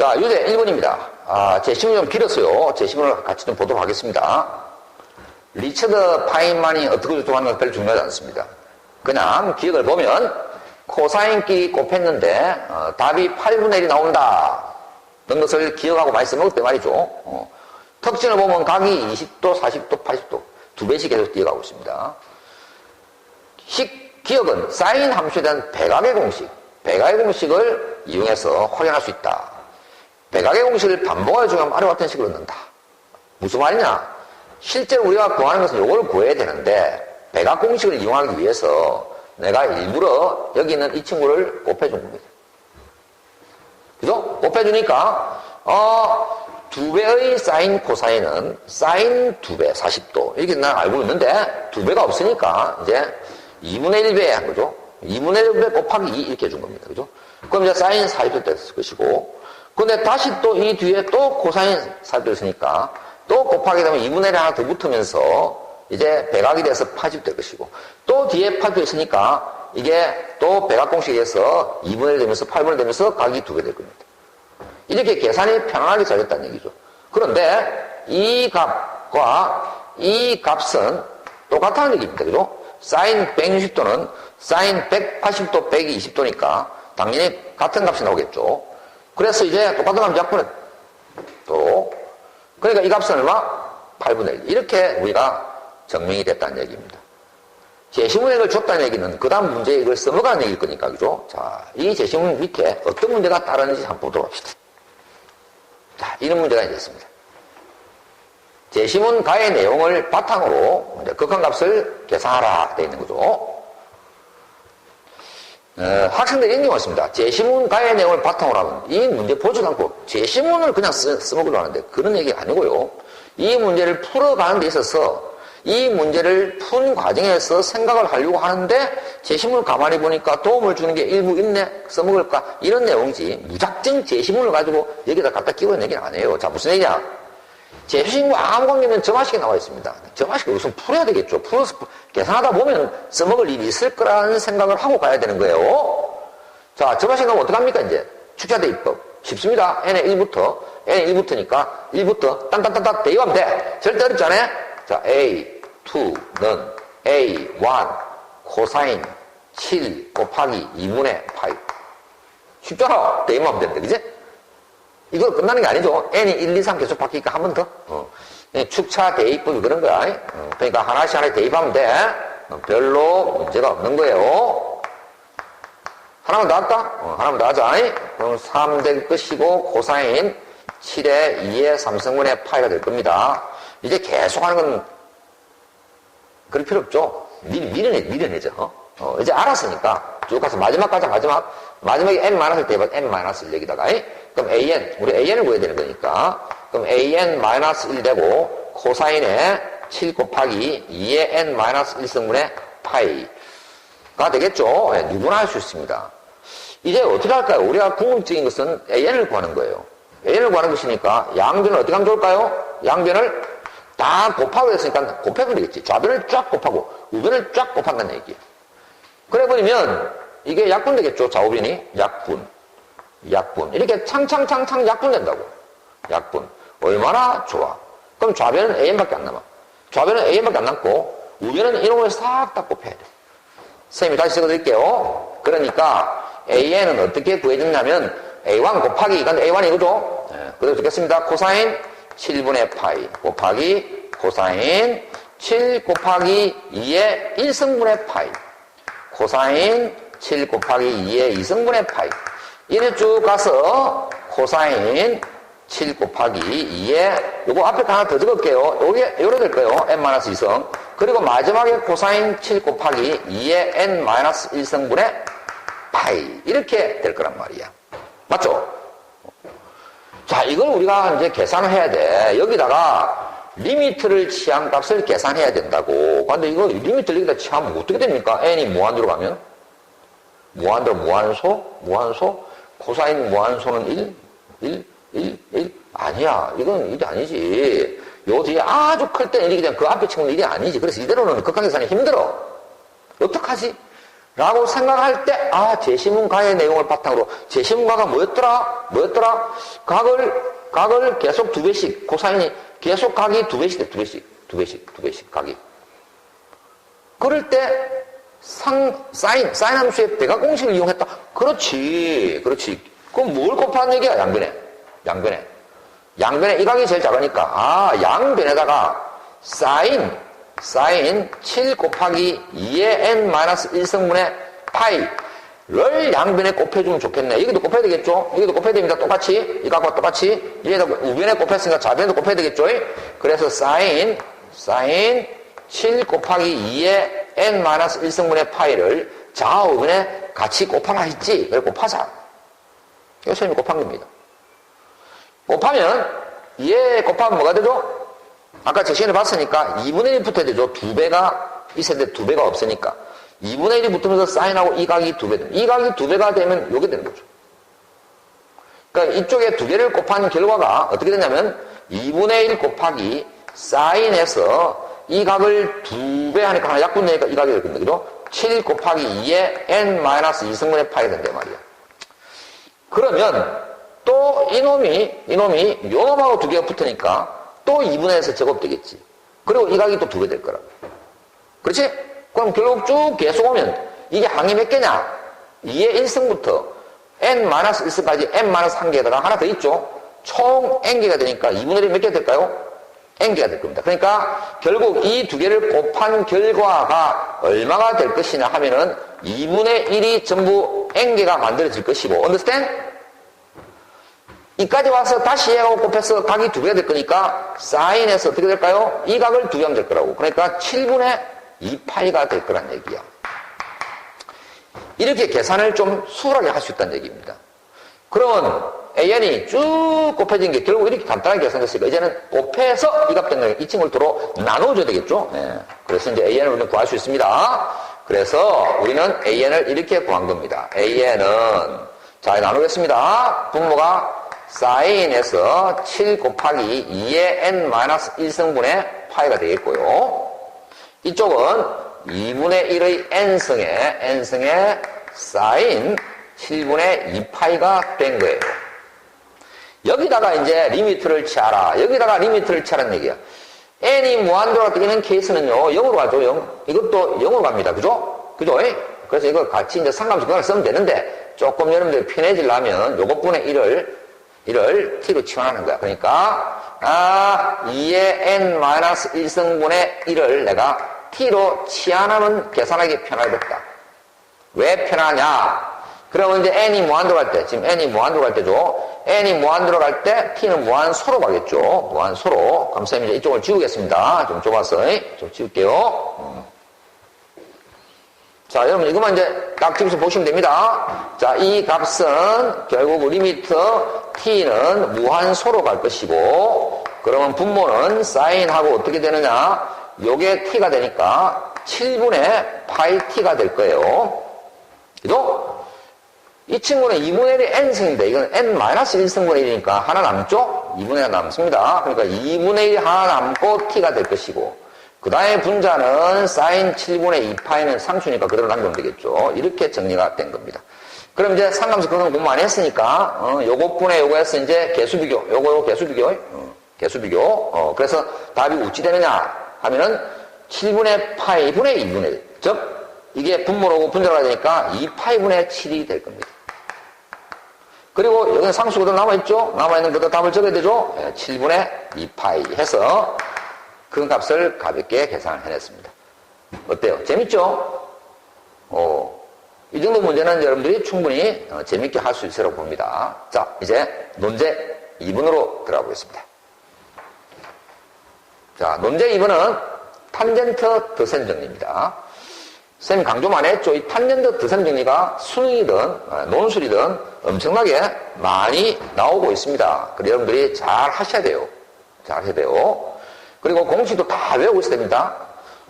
자, 유제 1번입니다. 제시문이 좀 길었어요. 제시문을 같이 좀 보도록 하겠습니다. 리처드 파인만이 어떻게 조정하는 건 별로 중요하지 않습니다. 그냥 기억을 보면 코사인끼리 곱했는데 답이 8분의 1이 나온다. 그런 것을 기억하고 많이 써먹을 때 말이죠. 특징을 보면 각이 20도, 40도, 80도 두 배씩 계속 뛰어가고 있습니다. 기억은 사인 함수에 대한 백악의 공식을 이용해서 확인할 수 있다. 백악의 공식을 반복하여 적용하면 아래와 같은 식으로 넣는다. 무슨 말이냐? 실제로 우리가 구하는 것은 이걸 구해야 되는데 백악 공식을 이용하기 위해서 내가 일부러 여기 있는 이 친구를 곱해준 겁니다. 그죠? 곱해주니까 2배의 사인 코사인은 사인 2배 40도 이렇게 난 알고 있는데 2배가 없으니까 이제 2분의 1배 한 거죠. 2분의 1배 곱하기 2 이렇게 해준 겁니다. 그죠? 그럼 이제 사인 40도 됐을 것이고 근데 다시 또 이 뒤에 또 코사인 40도 있으니까 또 곱하게 되면 2분의 1이 하나 더 붙으면서 이제 백악이 돼서 80도 될 것이고 또 뒤에 80도 있으니까 이게 또 백악 공식에 의해서 2분의 1 되면서 8분의 1 되면서 각이 2배 될 겁니다. 이렇게 계산이 편안하게 잘 됐다는 얘기죠. 그런데 이 값과 이 값은 똑같다는 얘기입니다. 그죠? 사인 160도는 사인 180도 빼기 20도니까 당연히 같은 값이 나오겠죠. 그래서 이제 똑같은 값 약분해 또 그러니까 이 값은 얼마? 8분의 1 이렇게 우리가 증명이 됐다는 얘기입니다. 제시문에 이걸 줬다는 얘기는 그 다음 문제에 이걸 써먹으라는 얘기일 거니까 그죠? 자, 이 제시문 밑에 어떤 문제가 따르는지 한번 보도록 합시다. 자, 이런 문제가 이제 있습니다. 제시문 가의 내용을 바탕으로 이제 극한값을 계산하라 되어 있는 거죠. 학생들이 이런 경우가 있습니다. 제시문 가의 내용을 바탕으로 하면 이 문제 보지도 않고 제시문을 그냥 써먹으려고 하는데 그런 얘기가 아니고요. 이 문제를 풀어가는 데 있어서 이 문제를 푼 과정에서 생각을 하려고 하는데 제시문을 가만히 보니까 도움을 주는 게 일부 있네 써먹을까 이런 내용이지 무작정 제시문을 가지고 여기다 갖다 끼우는 얘기는 아니에요. 자, 무슨 얘기냐? 제시문과 아무 관계없는 점화식이 나와 있습니다. 점화식을 우선 풀어야 되겠죠. 풀어서 계산하다 보면 써먹을 일이 있을 거라는 생각을 하고 가야 되는 거예요. 자, 점화식 나오면 어떡합니까 이제? 축자대입법 쉽습니다. n의 1부터 n의 1부터니까 1부터 딴딴딴딴 대입하면 돼. 절대 어렵지 않아요? 자, A2는 A1 코사인 7 곱하기 2분의 파이. 쉽잖아. 대입하면 되는데, 그지? 이거 끝나는 게 아니죠. n이 1, 2, 3 계속 바뀌니까 한 번 더. 축차 대입법이 그런 거야. 그러니까 하나씩 하나씩 대입하면 돼. 별로 문제가 없는 거예요. 하나만 더 할까? 하나만 더 하자. 그럼 3 될 것이고 코사인 7의 2의 3승분의 파이가 될 겁니다. 이제 계속 하는 건 그럴 필요 없죠. 미련해져. 이제 알았으니까 쭉 가서 마지막 가자. 마지막에 n-을 대입한 n-1 여기다가 그럼 an 우리 an을 구해야 되는 거니까 그럼 an-1 되고 코사인의 7 곱하기 2의 n-1승분의 파이가 되겠죠. 네, 누구나 할 수 있습니다. 이제 어떻게 할까요? 우리가 궁극적인 것은 an을 구하는 거예요. an을 구하는 것이니까 양변을 어떻게 하면 좋을까요? 양변을 다 곱하고 했으니까 곱해보면 되겠지. 좌변을 쫙 곱하고 우변을 쫙 곱한다는 얘기예요. 그래 버리면 이게 약분 되겠죠. 좌우변이 약분 이렇게 창창 약분된다고. 약분 얼마나 좋아. 그럼 좌변은 an밖에 안 남아. 좌변은 an밖에 안 남고 우변은 이놈을 싹 다 곱해야 돼. 선생님이 다시 적어드릴게요. 그러니까 an은 어떻게 구해졌냐면 a1 곱하기 이건 a1이 이거죠. 그래서 적겠습니다. 코사인 7분의 파이 곱하기 코사인 7 곱하기 2의 1승분의 파이 코사인 7 곱하기 2의 2승분의 파이 이래 쭉 가서 코사인 7 곱하기 2의 요거 앞에 하나 더 적을게요. 요래 될 거예요. n-2승 그리고 마지막에 코사인 7 곱하기 2의 n-1승분의 파이 이렇게 될 거란 말이야. 맞죠? 자, 이걸 우리가 이제 계산을 해야 돼. 여기다가 리미트를 취한 값을 계산해야 된다고. 근데 이거 리미트를 여기다 취하면 어떻게 됩니까? n이 무한대로 가면? 무한대로 무한소? 코사인 무한소는 1? 아니야. 이건 일이 아니지. 요 뒤에 아주 클 때는 일이 그냥 그 앞에 치면 일이 아니지. 그래서 이대로는 극한계산이 힘들어. 어떡하지? 라고 생각할 때, 제시문가의 내용을 바탕으로, 제시문가가 뭐였더라? 각을 계속 2배씩, 코사인이 계속 각이 2배씩 돼, 2배씩 각이. 그럴 때, 사인 함수의 대각 공식을 이용했다. 그렇지. 그럼 뭘 곱하는 얘기야? 양변에 이 각이 제일 작으니까, 양변에다가 사인 7 곱하기 2의 n-1승분의 파이를 양변에 곱해주면 좋겠네. 여기도 곱해야 되겠죠? 여기도 곱해야 됩니다. 똑같이. 이 각과 똑같이. 얘도 우변에 곱했으니까 좌변에도 곱해야 되겠죠? 그래서 사인 7 곱하기 2의 n-1승분의 파이를 좌우변에 같이 곱하라 했지. 그래 곱하자. 이거 선생님이 곱한 겁니다. 곱하면 곱하면 뭐가 되죠? 아까 제 시간에 봤으니까 2분의 1 붙어야 되죠. 2배가 있어야 돼. 2배가 없으니까 2분의 1이 붙으면서 사인하고 이 각이 2배 되면, 이 각이 2배가 되면 요게 되는 거죠. 그러니까 이쪽에 2개를 곱한 결과가 어떻게 되냐면 2분의 1 곱하기 사인에서 이 각을 2배 하니까 하나 약분 내니까 이 각이 될 겁니다. 그죠? 7 곱하기 2의 n-2승분의 파이가 된단 말이야. 그러면 또 이놈이 요놈하고 2개가 붙으니까 또 2분의 1에서 제곱되겠지. 그리고 이 각이 또 2배 될 거라고. 그렇지? 그럼 결국 쭉 계속 오면 이게 항이 몇 개냐? 2의 1승부터 n-1승까지 n-1개에다가 하나 더 있죠? 총 n개가 되니까 2분의 1이 몇 개 될까요? n개가 될 겁니다. 그러니까 결국 이 2개를 곱한 결과가 얼마가 될 것이냐 하면은 2분의 1이 전부 n개가 만들어질 것이고, understand? 이까지 와서 다시 얘하고 곱해서 각이 2배가 될 거니까 사인에서 어떻게 될까요? 이 각을 2개 하면 될 거라고. 그러니까 7분의 2파이가 될 거란 얘기야. 이렇게 계산을 좀 수월하게 할 수 있다는 얘기입니다. 그러면 AN이 쭉 곱해진 게 결국 이렇게 간단하게 계산됐으니까 이제는 곱해서 이 값 된 거니까 이 친구를 도로 나눠줘야 되겠죠? 네. 그래서 이제 AN을 우리는 구할 수 있습니다. 그래서 우리는 AN을 이렇게 구한 겁니다. AN은, 자, 나누겠습니다. 분모가 사인에서 7 곱하기 2의 n-1승분의 파이가 되겠고요. 이쪽은 2분의 1의 n승의 사인 7분의 2파이가 된 거예요. 여기다가 이제 리미트를 취하라. 여기다가 리미트를 취하라는 얘기야. n이 무한대로 뜨기는 케이스는요, 0으로 가죠, 0. 이것도 0으로 갑니다. 그죠? 그래서 이거 같이 이제 상관없이 그걸 쓰면 되는데, 조금 여러분들 편해지려면 요것분의 1을 t로 치환하는 거야. 그러니까 2의 n-1승분의 1을 내가 t로 치환하면 계산하기 편하겠다. 왜 편하냐? 그러면 이제 n이 무한대로 갈 때, 지금 n이 무한대로 갈 때죠. n이 무한대로 갈 때 t는 무한소로 가겠죠. 무한소로. 그럼 쌤이 이제 이쪽을 지우겠습니다. 좀 좁아서 좀 지울게요. 자, 여러분 이것만 이제 딱 집에서 보시면 됩니다. 자, 이 값은 결국 리미트 t는 무한소로 갈 것이고, 그러면 분모는 사인하고 어떻게 되느냐? 요게 t가 되니까 7분의 파이 t가 될 거예요. 그죠? 이 친구는 2분의 1이 n승인데 이건 n-1승분의 1이니까 하나 남죠? 2분의 1 남습니다. 그러니까 2분의 1 하나 남고 t가 될 것이고, 그 다음에 분자는 사인 7분의 2파이는 상수니까 그대로 남기면 되겠죠. 이렇게 정리가 된 겁니다. 그럼 이제 상감수 그건 공부 많이 했으니까 요것분의 요거 해서 이제 개수비교, 요거 개수비교, 개수비교. 그래서 답이 어찌 되느냐 하면은 7분의 파이분의 2분의 1. 즉 이게 분모로고 분자가 되니까 2파이분의 7이 될 겁니다. 그리고 여기는 상수 그대로 남아있죠? 남아있는 그대로 답을 적어야 되죠? 7분의 2파이 해서 그 값을 가볍게 계산을 해냈습니다. 어때요? 재밌죠? 이 정도 문제는 여러분들이 충분히 재밌게 할 수 있으라고 봅니다. 자, 이제 논제 2번으로 들어가 보겠습니다. 자, 논제 2번은 탄젠트 드센 정리입니다. 쌤이 강조 많이 했죠. 이 탄젠트 드센 정리가 수능이든 논술이든 엄청나게 많이 나오고 있습니다. 그래서 여러분들이 잘 하셔야 돼요. 잘 하셔야 돼요. 그리고 공식도 다 외우고 있어야 됩니다.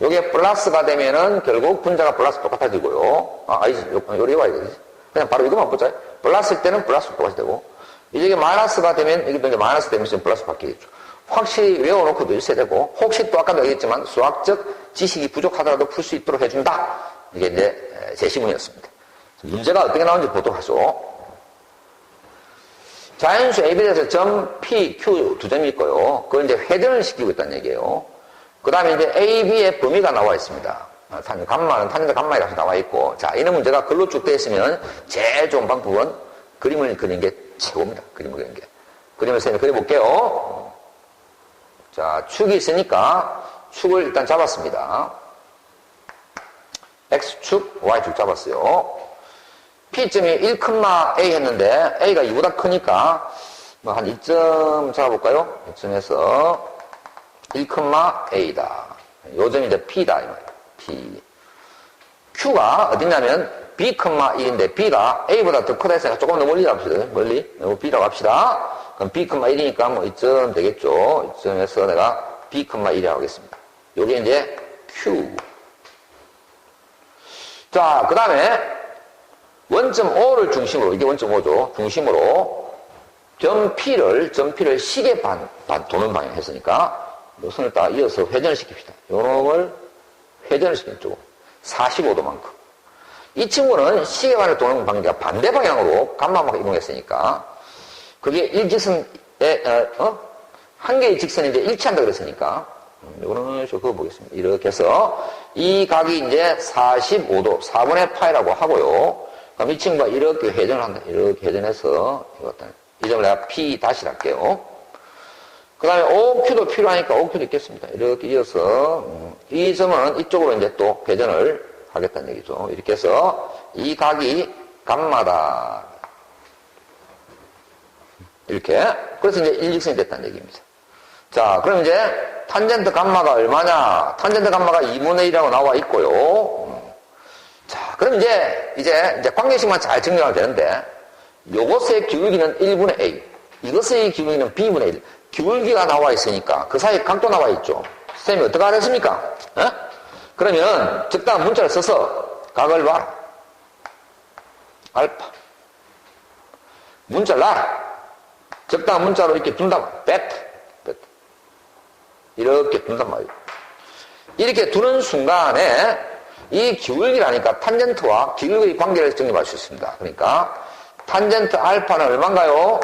요게 플러스가 되면은 결국 분자가 플러스 똑같아지고요. 요리 와야 되지. 그냥 바로 이것만 보자. 플러스일 때는 플러스 똑같이 되고, 이게 마이너스가 되면, 이게 이제 마이너스 되면 플러스 바뀌겠죠. 확실히 외워놓고도 있어야 되고, 혹시 또 아까도 얘기했지만 수학적 지식이 부족하더라도 풀 수 있도록 해준다. 이게 이제 제시문이었습니다. 문제가 어떻게 나오는지 보도록 하죠. 자연수 AB에 대해서 점 P, Q 두 점이 있고요. 그걸 이제 회전을 시키고 있다는 얘기예요. 그 다음에 이제 AB의 범위가 나와 있습니다. 감마는 탄젠트 감마이라고 나와 있고, 자, 이런 문제가 글로 쭉 되어 있으면 제일 좋은 방법은 그림을 그리는 게 최고입니다. 그림을 그리는 게. 그림을 선생님이 그려볼게요. 자, 축이 있으니까 축을 일단 잡았습니다. X축, Y축 잡았어요. P점이 1,A 했는데 A가 2보다 크니까 뭐 한 2점 잡아볼까요? 2점에서 1,A다. 요 점이 이제 P다 이 말이에요. P. Q가 어디냐면 B,1인데 B가 A보다 더 크다 했으니까 조금 더 멀리 갑시다. 멀리. B라고 합시다. 그럼 B,1이니까 뭐 2점 되겠죠. 2점에서 내가 B,1이라고 하겠습니다. 요게 이제 Q. 자, 그 다음에 원점 O를 중심으로, 이게 원점 O죠. 중심으로 점 P를 시계 반 도는 방향 했으니까 요 선을 딱 이어서 회전을 시킵시다. 요놈을 회전을 시키는 쪽 45도만큼. 이 친구는 시계 반을 도는 방향과 반대 방향으로 감마막 이동했으니까 그게 일직선에 한 개의 직선이 이제 일치한다 그랬으니까 요거는 그거 보겠습니다. 이렇게 해서 이 각이 이제 45도 4분의 파이라고 하고요. 그럼 이 친구가 이렇게 회전을 한다. 이렇게 회전해서 이 점을 내가 P 다시 할게요. 그 다음에 OQ도 필요하니까 OQ도 있겠습니다. 이렇게 이어서 이 점은 이쪽으로 이제 또 회전을 하겠다는 얘기죠. 이렇게 해서 이 각이 감마다. 이렇게. 그래서 이제 일직선이 됐다는 얘기입니다. 자, 그럼 이제 탄젠트 감마가 얼마냐? 탄젠트 감마가 2분의 1이라고 나와 있고요. 자, 그럼 이제 관계식만 잘 증명하면 되는데, 요것의 기울기는 1분의 A, 이것의 기울기는 B분의 1. 기울기가 나와 있으니까 그 사이에 각도 나와 있죠. 선생님이 어떻게 알았습니까? 그러면 적당한 문자를 써서 각을 봐라. 알파. 문자를 놔라. 적당한 문자로 이렇게 둔단 말이야. 베타. 이렇게 둔단 말이에요. 이렇게 두는 순간에 이 기울기라니까 탄젠트와 기울기의 관계를 정립할 수 있습니다. 그러니까 탄젠트 알파는 얼마인가요?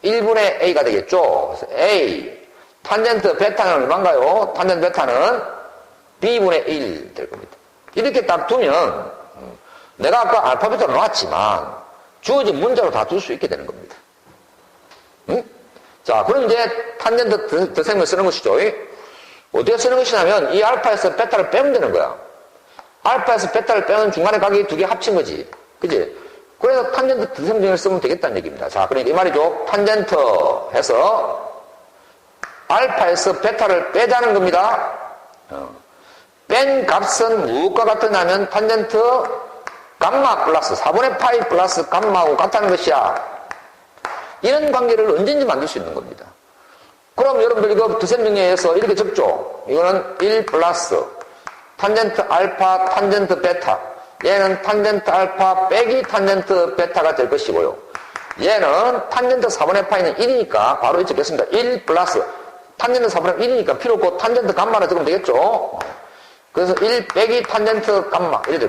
1분의 A가 되겠죠. 그래서 A. 탄젠트 베타는 얼마인가요? 탄젠트 베타는 B분의 1 될 겁니다. 이렇게 딱 두면 내가 아까 알파 베타로 놨지만 주어진 문자로 다 둘 수 있게 되는 겁니다. 응? 자, 그럼 이제 탄젠트 덧셈을 쓰는 것이죠. 어떻게 쓰는 것이냐면 이 알파에서 베타를 빼면 되는 거야. 알파에서 베타를 빼면 중간에 각이 두 개 합친 거지. 그지? 그래서 탄젠트 덧셈정을 쓰면 되겠다는 얘기입니다. 자, 그러니까 이 말이죠. 탄젠트 해서 알파에서 베타를 빼자는 겁니다. 뺀 값은 무엇과 같으냐면 탄젠트 감마 플러스 4분의 파이 플러스 감마하고 같다는 것이야. 이런 관계를 언제든지 만들 수 있는 겁니다. 그럼 여러분들 이거 덧셈 정리해서 이렇게 적죠. 이거는 1 플러스 탄젠트 알파 탄젠트 베타. 얘는 탄젠트 알파 빼기 탄젠트 베타가 될 것이고요. 얘는 탄젠트 4분의 파이는 1이니까 바로 이렇게 적겠습니다. 1 플러스 탄젠트 4분의 1이니까 필요 없고 탄젠트 감마를 적으면 되겠죠. 그래서 1 빼기 탄젠트 감마. 이렇게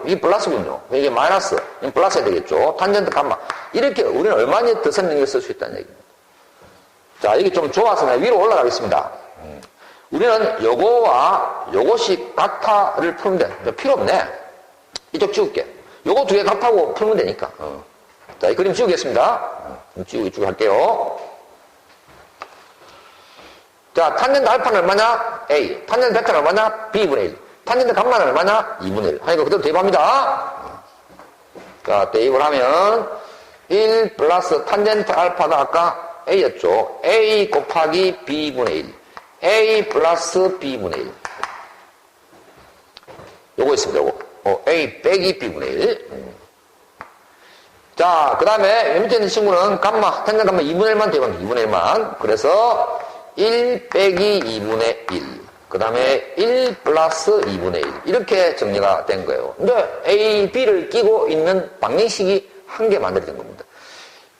이게 플러스군요. 이게 마이너스. 이게 플러스가 되겠죠. 탄젠트 감마. 이렇게 우리는 얼마나 덧셈 정리를 쓸 수 있다는 얘기입니다. 자, 이게 좀 좋아서 내가 위로 올라가겠습니다. 우리는 요거와 요것이 같아를 풀면 돼. 필요 없네. 이쪽 지울게. 요거 두 개 같다고 풀면 되니까. 자, 이 그림 지우겠습니다. 지우고 이쪽 할게요. 자, 탄젠트 알파는 얼마냐? A. 탄젠트 베타는 얼마냐? B분의 1. 탄젠트 감마는 얼마냐? 2분의 1. 하니까 그대로 대입합니다. 자, 대입을 하면 1 플러스 탄젠트 알파가 아까 A였죠. A 곱하기 B분의 1. A 플러스 B분의 1. 요거 있습니다, 요거. A 빼기 B분의 1. 자, 그 다음에 밑에 있는 친구는 감마, 탄젠트 감마 2분의 1만 대입합니다. 2분의 1만. 그래서 1 빼기 2분의 1. 그 다음에 1 플러스 2분의 1. 이렇게 정리가 된 거예요. 근데 A, B를 끼고 있는 방정식이 한 개 만들어진 겁니다.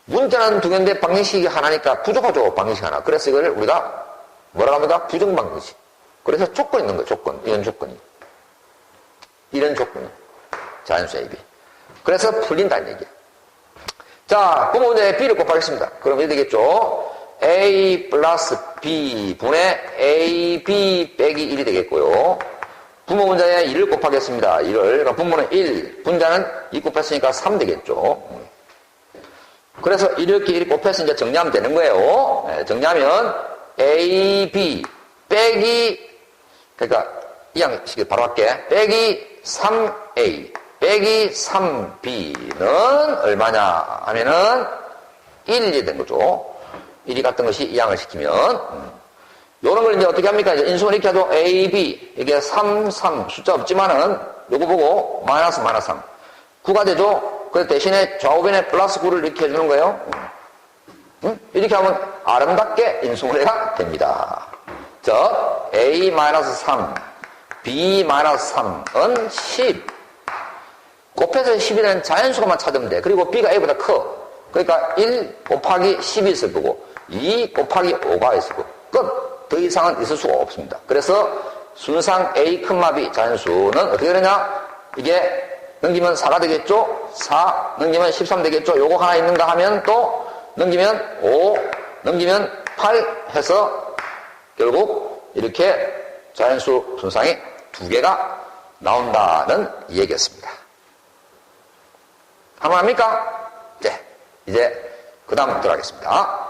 문자는 두 개인데 방정식이 하나니까 부족하죠. 방정식 하나. 그래서 이걸 우리가 뭐라고 합니까? 부정방정식. 그래서 조건이 있는 거예요. 조건. 이런 조건이. 이런 조건. 자연수 A, B. 그래서 풀린다는 얘기예요. 자, 그럼 이제 B를 곱하겠습니다. 그럼 이렇게 되겠죠. A 플러스 B 분의 A, B 빼기 1이 되겠고요. 분모 분자에 1을 곱하겠습니다. 1을. 그러니까 분모는 1, 분자는 2 곱했으니까 3 되겠죠. 그래서 이렇게 1 곱해서 이제 정리하면 되는 거예요. 네, 정리하면 A, B 빼기, 그러니까 이 양식을 바로 할게. 빼기 3A 빼기 3B는 얼마냐 하면은 1이 된 거죠. 1이 같은 것이 이 양을 시키면. 요런 걸 이제 어떻게 합니까? 이제 인수분 이렇게 해도 A, B, 이게 3, 3, 숫자 없지만은, 요거 보고, 마이너스, 3. 9가 되죠? 그 대신에 좌우변에 플러스 9를 이렇게 해주는 거예요. 이렇게 하면 아름답게 인수분해가 됩니다. 즉, A-3, B-3은 10. 곱해서 10이라는 자연수로만 찾으면 돼. 그리고 B가 A보다 커. 그러니까 1 곱하기 10이 있을 거고, 2 곱하기 5가 있을 거고, 끝! 더 이상은 있을 수가 없습니다. 그래서 순상 A, B 자연수는 어떻게 되느냐? 이게 넘기면 4가 되겠죠? 4 넘기면 13 되겠죠? 요거 하나 있는가 하면 또 넘기면 5, 넘기면 8 해서 결국 이렇게 자연수 순상이 2개가 나온다는 얘기였습니다. 한번 합니까? 네. 이제 그 다음 들어가겠습니다.